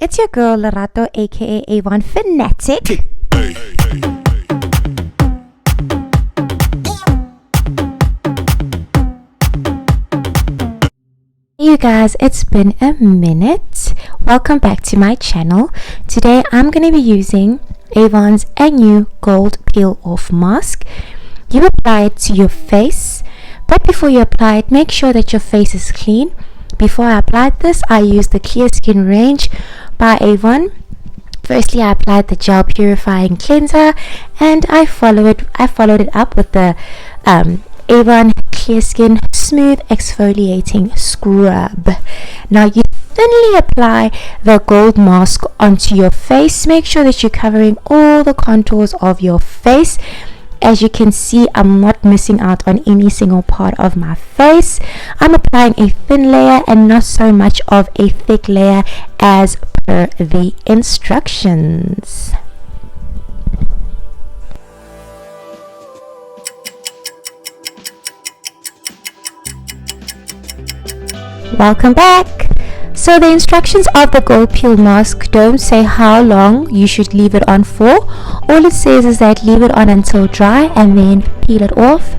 It's your girl Lerato aka Avon Fanatic. Hey you guys, it's been a minute. Welcome back to my channel. Today I'm going to be using Avon's new gold peel off mask. You apply it to your face, but before you apply it, make sure that your face is clean. Before I applied this, I used the ClearSkin range by Avon. Firstly, I applied the gel purifying cleanser, and I followed it up with the Avon ClearSkin smooth exfoliating scrub. Now you thinly apply the gold mask onto your face. Make sure that you're covering all the contours of your face. As you can see, I'm not missing out on any single part of my face. I'm applying a thin layer and not so much of a thick layer as per the instructions. Welcome back. So the instructions of the gold peel mask don't say how long you should leave it on for. All it says is that leave it on until dry and then peel it off.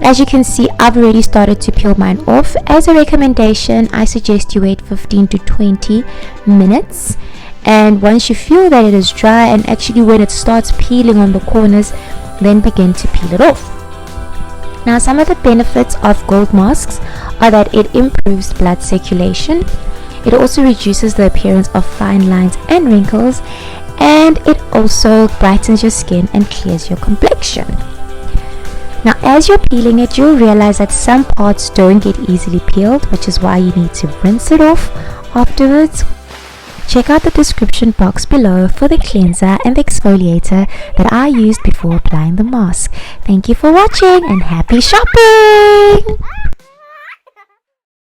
As you can see, I've already started to peel mine off. As a recommendation, I suggest you wait 15 to 20 minutes, and once you feel that it is dry, and actually when it starts peeling on the corners, then begin to peel it off. Now, some of the benefits of gold masks are that it improves blood circulation. It also reduces the appearance of fine lines and wrinkles, and it also brightens your skin and clears your complexion. Now, as you're peeling it, you'll realize that some parts don't get easily peeled, which is why you need to rinse it off afterwards. Check out the description box below for the cleanser and the exfoliator that I used before applying the mask. Thank you for watching and happy shopping!